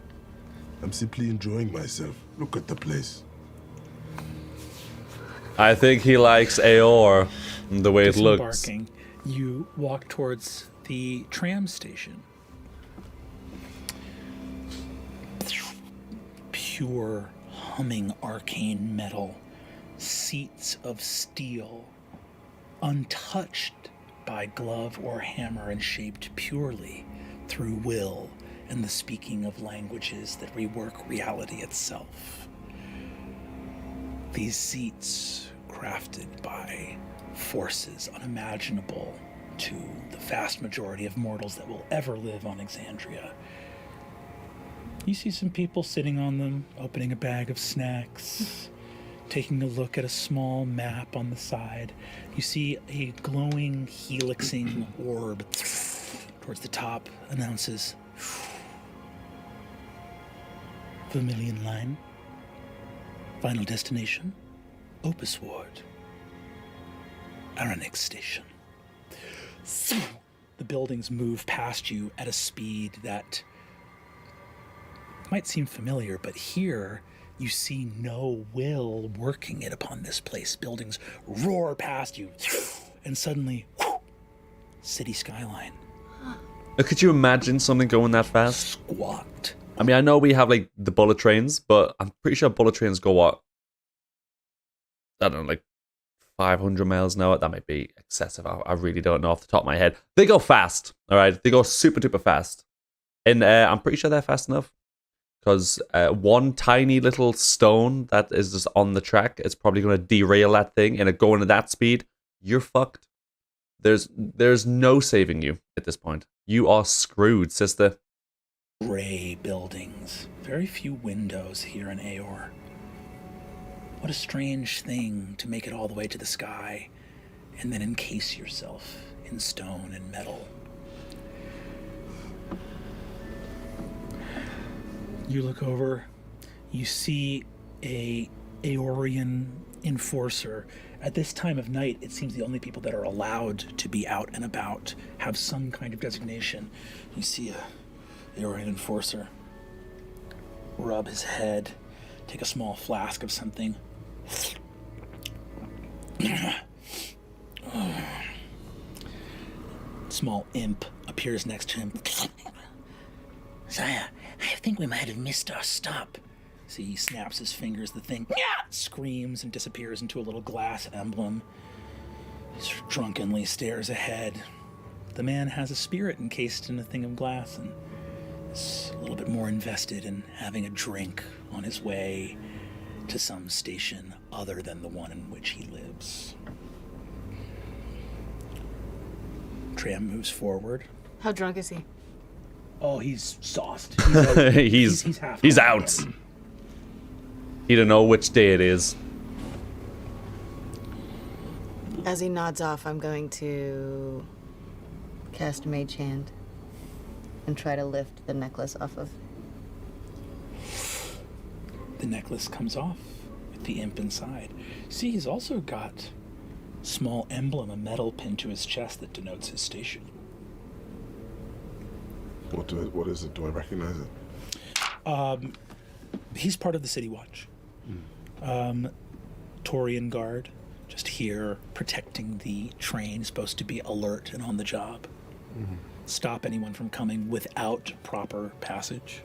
I'm simply enjoying myself. Look at the place. I think he likes Aeor, the way it looks. Disembarking, you walk towards the tram station. Pure, humming arcane metal, seats of steel, untouched by glove or hammer and shaped purely through will and the speaking of languages that rework reality itself. These seats, crafted by forces unimaginable to the vast majority of mortals that will ever live on Exandria. You see some people sitting on them, opening a bag of snacks, taking a look at a small map on the side. You see a glowing, helixing orb towards the top announces Vermilion Line. Final destination, Opus Ward. Aranix Station. The buildings move past you at a speed that might seem familiar, but here you see no will working it upon this place. Buildings roar past you, and suddenly, city skyline. Could you imagine something going that fast? Squat. I mean, I know we have like the bullet trains, but I'm pretty sure bullet trains go what? I don't know, like 500 miles an hour. That might be excessive. I really don't know off the top of my head. They go fast, all right? They go super duper fast. And I'm pretty sure they're fast enough because one tiny little stone that is just on the track is probably going to derail that thing, and it going at that speed, you're fucked. There's no saving you at this point. You are screwed, sister. Gray buildings, very few windows here in Aeor. What a strange thing to make it all the way to the sky and then encase yourself in stone and metal. You look over, you see a Aeorian enforcer. At this time of night, it seems the only people that are allowed to be out and about have some kind of designation. You see a Aeorian enforcer rub his head, take a small flask of something. Small imp appears next to him. Zaya, I think we might have missed our stop. See, he snaps his fingers, the thing screams and disappears into a little glass emblem. He drunkenly stares ahead. The man has a spirit encased in a thing of glass and is a little bit more invested in having a drink on his way to some station other than the one in which he lives. Tram moves forward. How drunk is he? Oh, he's sauced. He's half out. He don't know which day it is. As he nods off, I'm going to cast Mage Hand and try to lift the necklace off of. The necklace comes off with the imp inside. See, he's also got a small emblem, a metal pin to his chest that denotes his station. What is it? Do I recognize it? He's part of the City Watch. Torian guard, just here protecting the train, supposed to be alert and on the job. Stop anyone from coming without proper passage.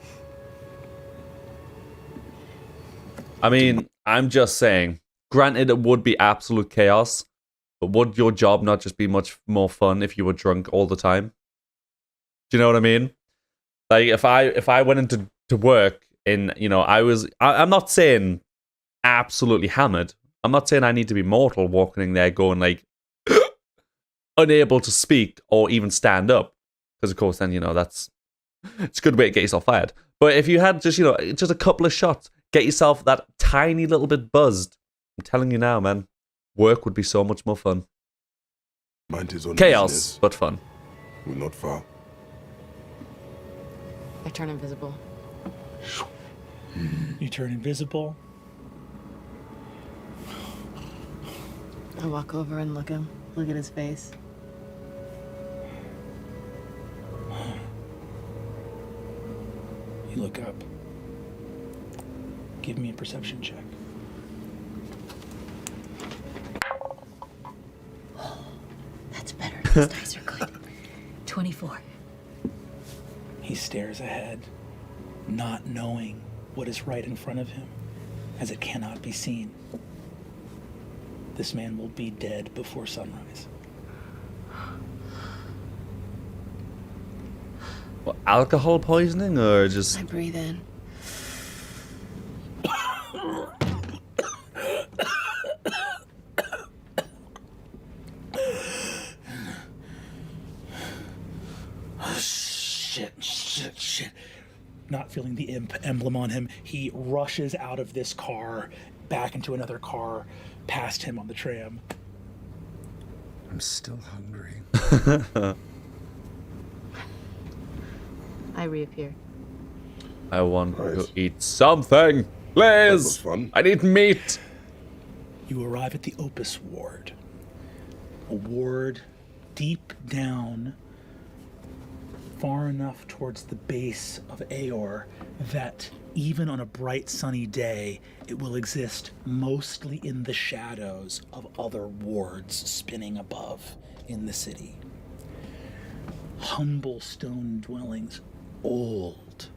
I mean, I'm just saying, granted, it would be absolute chaos, but would your job not just be much more fun if you were drunk all the time? Do you know what I mean? Like, if I went into work and, you know, I'm not saying absolutely hammered. I'm not saying I need to be mortal walking in there going, like, unable to speak or even stand up. Because, of course, then, you know, it's a good way to get yourself fired. But if you had just, you know, just a couple of shots, get yourself that tiny little bit buzzed, I'm telling you now, man, work would be so much more fun. Mind his own Chaos, business. but fun. We're not far. I turn invisible. You turn invisible. I walk over and look at his face. You look up. Give me a perception check. That's better. These dice are good. 24. He stares ahead, not knowing what is right in front of him, as it cannot be seen. This man will be dead before sunrise. What, alcohol poisoning or just... I breathe in. Shit. Not feeling the imp emblem on him, he rushes out of this car, back into another car, past him on the tram. I'm still hungry. I reappear. I want Nice. to eat something. That was Liz, fun. I need meat. You arrive at the Opus Ward. A ward deep down, far enough towards the base of Aeor that even on a bright sunny day, it will exist mostly in the shadows of other wards spinning above in the city. Humble stone dwellings, old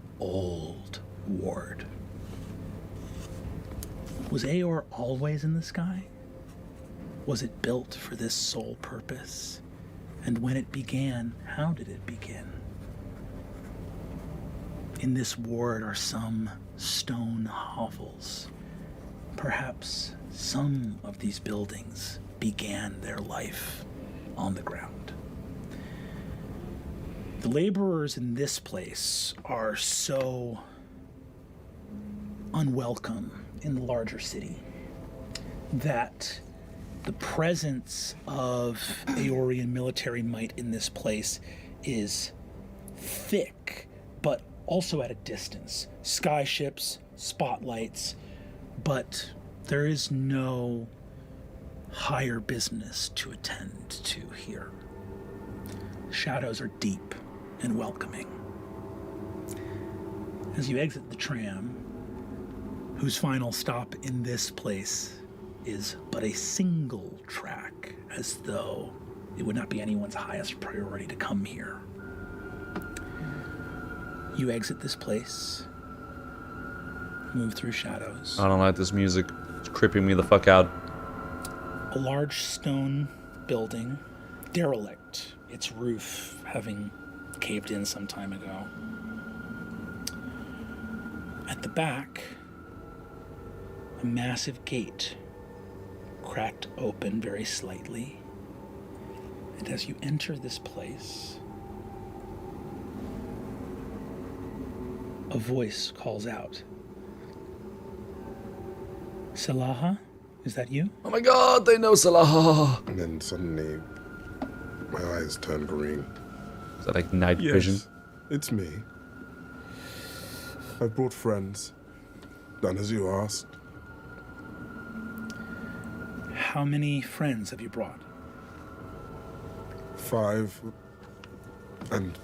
ward. Was Aeor always in the sky? Was it built for this sole purpose? And when it began, how did it begin? In this ward are some stone hovels. Perhaps some of these buildings began their life on the ground. The laborers in this place are so unwelcome in the larger city that the presence of Aeorian military might in this place is thick, but also at a distance. Sky ships, spotlights, but there is no higher business to attend to here. Shadows are deep and welcoming. As you exit the tram, whose final stop in this place is but a single track, as though it would not be anyone's highest priority to come here. You exit this place, move through shadows. I don't like this music. It's creeping me the fuck out. A large stone building, derelict, its roof having caved in some time ago. At the back, a massive gate, cracked open very slightly. And as you enter this place, a voice calls out. Salaha, is that you? Oh my god, they know Salah. And then suddenly, my eyes turn green. Is that like night Yes, vision? it's me. I've brought friends. Done as you asked. How many friends have you brought? 5. And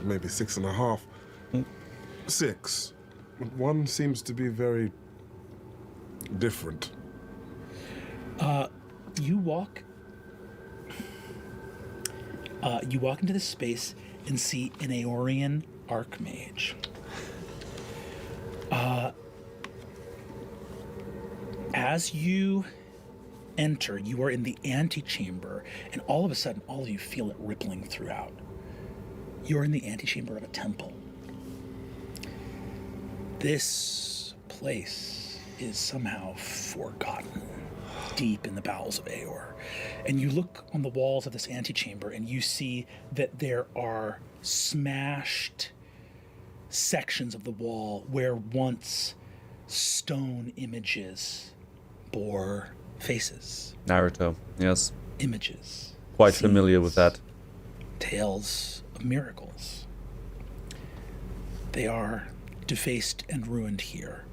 maybe 6.5. 6. One seems to be very different. You walk into this space and see an Aeorian Archmage. As you enter, you are in the antechamber, and all of a sudden, all of you feel it rippling throughout. You're in the antechamber of a temple. This place is somehow forgotten, deep in the bowels of Aeor. And you look on the walls of this antechamber, and you see that there are smashed sections of the wall where once stone images bore faces. Naruto, yes. Images. Quite familiar with that. Tales of miracles. They are defaced and ruined here,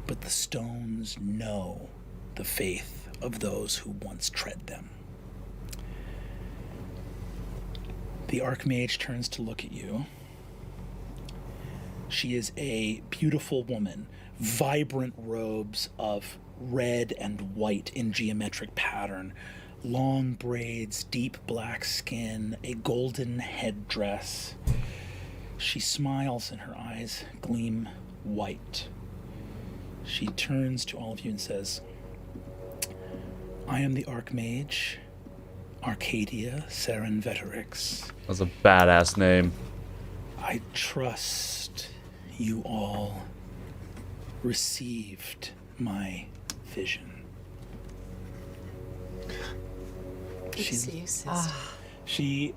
but the stones know the faith of those who once tread them. The Archmage turns to look at you. She is a beautiful woman, vibrant robes of red and white in geometric pattern, long braids, deep black skin, a golden headdress. She smiles and her eyes gleam white. She turns to all of you and says, I am the Archmage, Arcadia Serenveterix. That's a badass name. I trust you all received my vision. She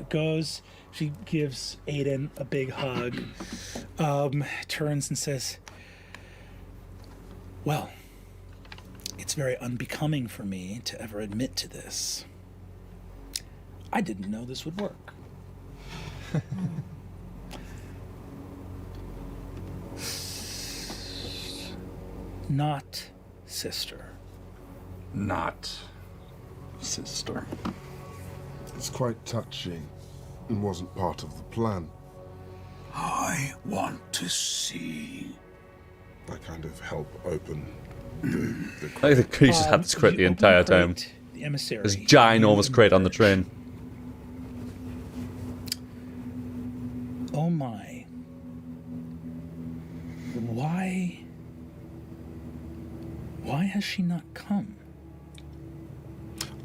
goes, she gives Aiden a big hug, turns and says, well, it's very unbecoming for me to ever admit to this. I didn't know this would work. Not sister. Not sister. It's quite touching and wasn't part of the plan. I want to see. I kind of help open the I think he just had this crate the entire time. The Emissary. This ginormous crate on the train. Oh my. Why has she not come?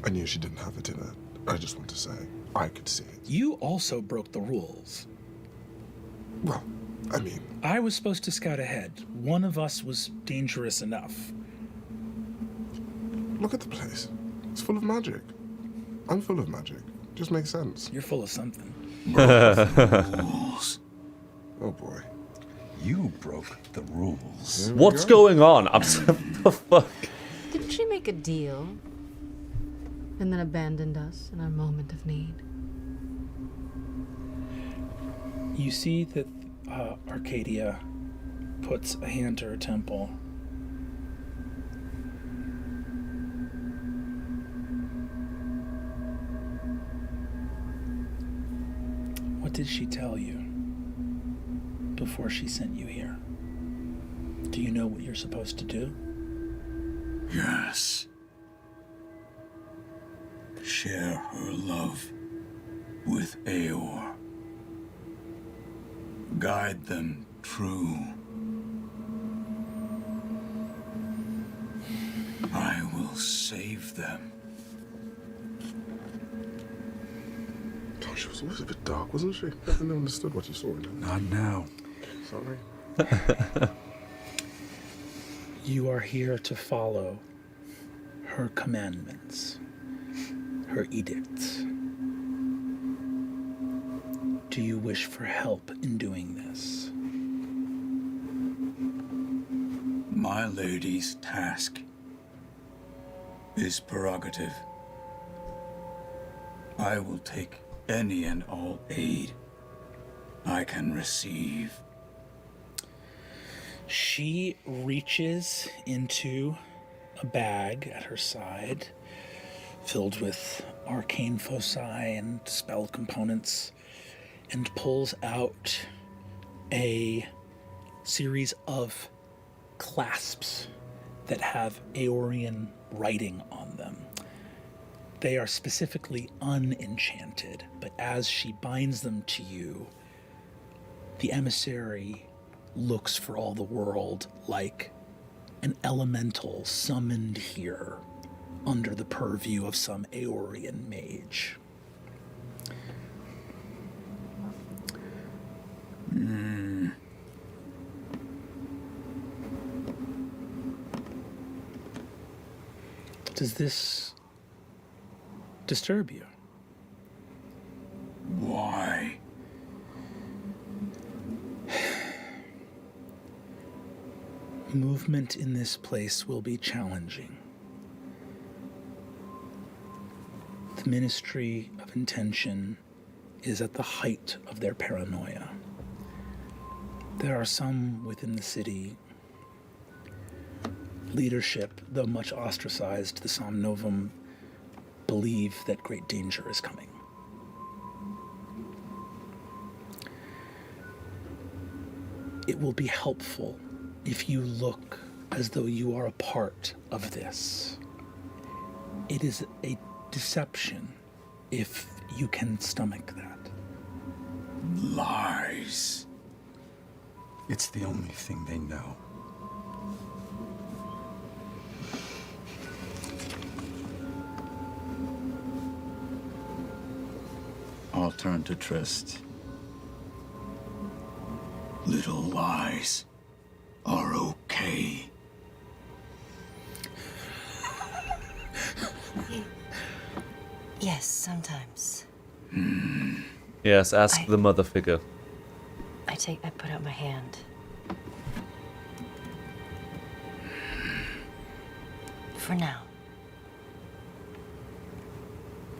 I knew she didn't have it in her. I just want to say, I could see it. You also broke the rules. Well, I mean... I was supposed to scout ahead. One of us was dangerous enough. Look at the place. It's full of magic. I'm full of magic. Just makes sense. You're full of something. Rules. Oh boy. You broke the rules. What's going on? I'm so... the fuck? Didn't she make a deal and then abandoned us in our moment of need? You see that Arcadia puts a hand to her temple. What did she tell you before she sent you here? Do you know what you're supposed to do? Yes. Share her love with Aeor. Guide them true. I will save them. Oh, she was always a bit dark, wasn't she? I never understood what you saw in her. Not now. Sorry. You are here to follow her commandments, her edicts. Do you wish for help in doing this? My lady's task is prerogative. I will take any and all aid I can receive. She reaches into a bag at her side, filled with arcane foci and spell components, and pulls out a series of clasps that have Aeorian writing on them. They are specifically unenchanted, but as she binds them to you, the emissary looks for all the world like an elemental summoned here under the purview of some Aeorian mage. Does this disturb you? Why? Movement in this place will be challenging. The Ministry of Intention is at the height of their paranoia. There are some within the city. Leadership, though much ostracized, the Somnovum believe that great danger is coming. It will be helpful if you look as though you are a part of this. It is a deception if you can stomach that. Lies. It's the only thing they know. I'll turn to Trist. Little lies are okay. Yes, sometimes. Yes, ask the mother figure. I put out my hand. For now.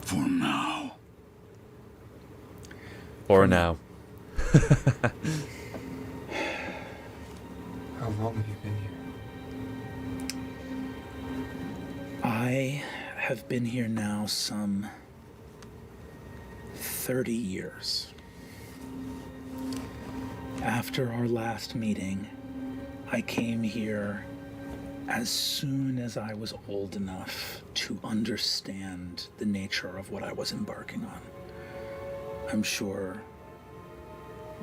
For now. For now. How long have you been here? I have been here now some 30 years. After our last meeting, I came here as soon as I was old enough to understand the nature of what I was embarking on. I'm sure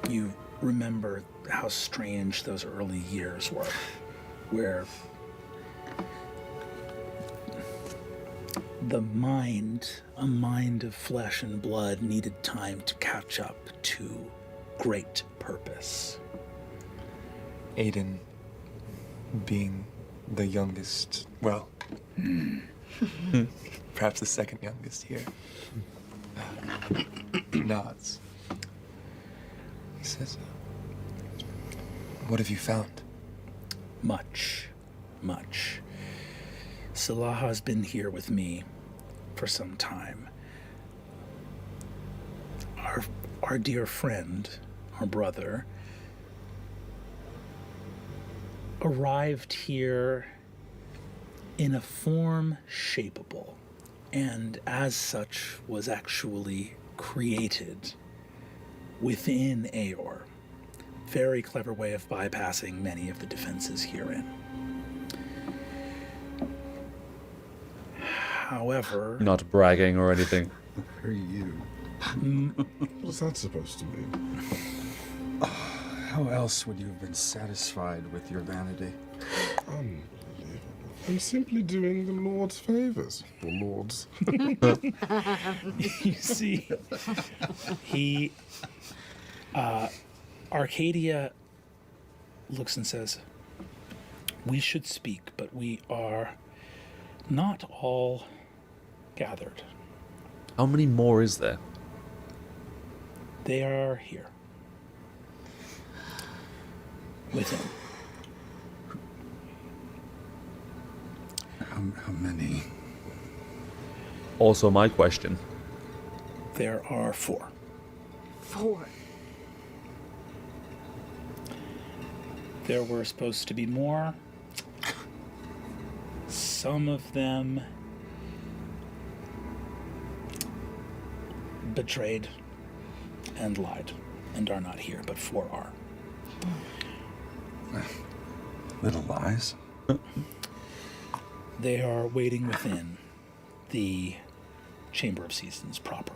you remember how strange those early years were, where the mind, a mind of flesh and blood, needed time to catch up to great purpose. Aiden being the youngest, well, perhaps the second youngest here, nods. He says, what have you found? Much. Salaha's been here with me for some time. Our dear friend, our brother, arrived here in a form shapeable, and as such was actually created within Aeor. Very clever way of bypassing many of the defenses herein. However... Not bragging or anything. For you. What's that supposed to mean? How else would you have been satisfied with your vanity? Unbelievable. I'm simply doing the Lord's favors. The Lord's. You see, Arcadia looks and says, we should speak, but we are not all gathered. How many more is there? They are here. Within. How many? Also my question. There are 4. 4. There were supposed to be more. Some of them betrayed and lied and are not here, but 4 are. Little lies. They are waiting within the Chamber of Seasons proper.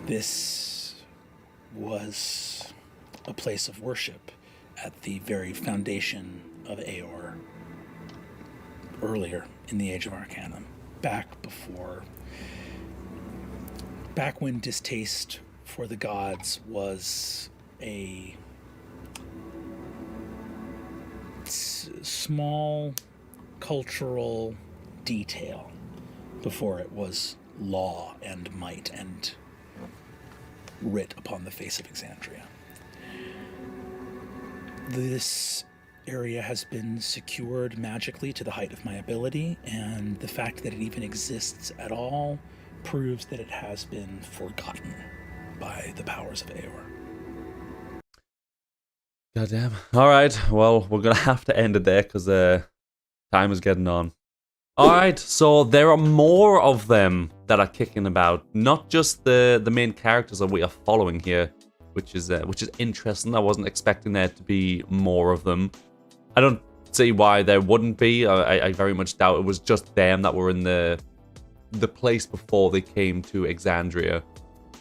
This was a place of worship at the very foundation of Aeor earlier in the Age of Arcanum, back when distaste for the gods was a small cultural detail, before it was law and might and writ upon the face of Exandria. This area has been secured magically to the height of my ability, and the fact that it even exists at all proves that it has been forgotten by the powers of Aeor. Goddamn. All right. Well, we're gonna have to end it there because time is getting on. All right. So there are more of them that are kicking about, not just the main characters that we are following here, which is interesting. I wasn't expecting there to be more of them. I don't see why there wouldn't be. I very much doubt it was just them that were in the place before they came to Exandria.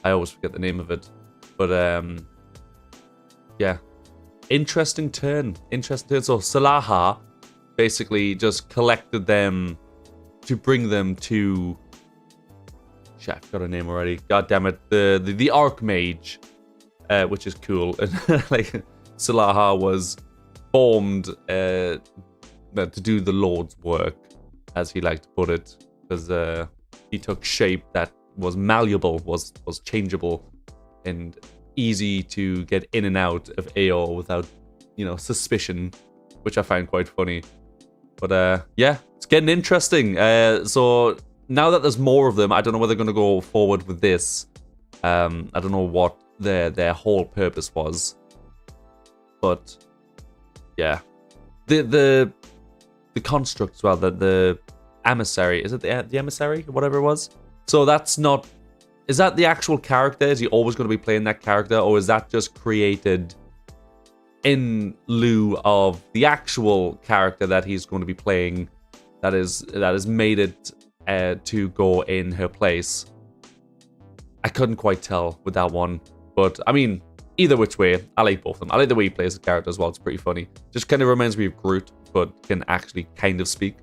I always forget the name of it, but yeah. Interesting turn. So Salaha basically just collected them to bring them to... Shit, I forgot her name already. God damn it. The Archmage, which is cool. And like Salaha was formed to do the Lord's work, as he liked to put it, because he took shape that was malleable, was changeable, and easy to get in and out of Aeor without, suspicion, which I find quite funny. But yeah, it's getting interesting. So now that there's more of them, I don't know whether they're going to go forward with this. I don't know what their whole purpose was, but yeah, the constructs, well, the Emissary, is it the Emissary, whatever it was? So that's not... Is that the actual character? Is he always going to be playing that character? Or is that just created in lieu of the actual character that he's going to be playing that has made it to go in her place? I couldn't quite tell with that one. But, I mean, either which way, I like both of them. I like the way he plays the character as well. It's pretty funny. Just kind of reminds me of Groot, but can actually kind of speak.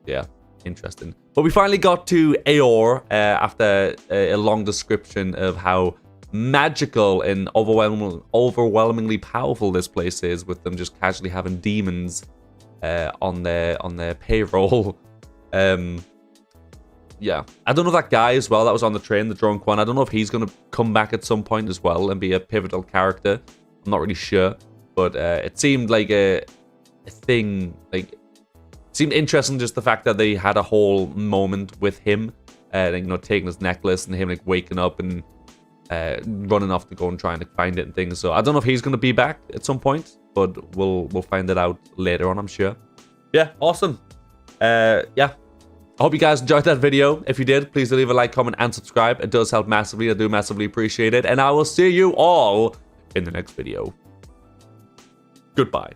Yeah. Interesting. But we finally got to Aeor after a long description of how magical and overwhelmingly powerful this place is, with them just casually having demons on their payroll. Yeah, I don't know if that guy as well that was on the train, the drunk one, I don't know if he's going to come back at some point as well and be a pivotal character. I'm not really sure, but it seemed like a thing, like... Seemed interesting, just the fact that they had a whole moment with him, taking his necklace and him like waking up and running off to go and trying to find it and things. So I don't know if he's going to be back at some point, but we'll find it out later on, I'm sure. Yeah, awesome. Yeah, I hope you guys enjoyed that video. If you did, please do leave a like, comment, and subscribe. It does help massively. I do massively appreciate it, and I will see you all in the next video. Goodbye.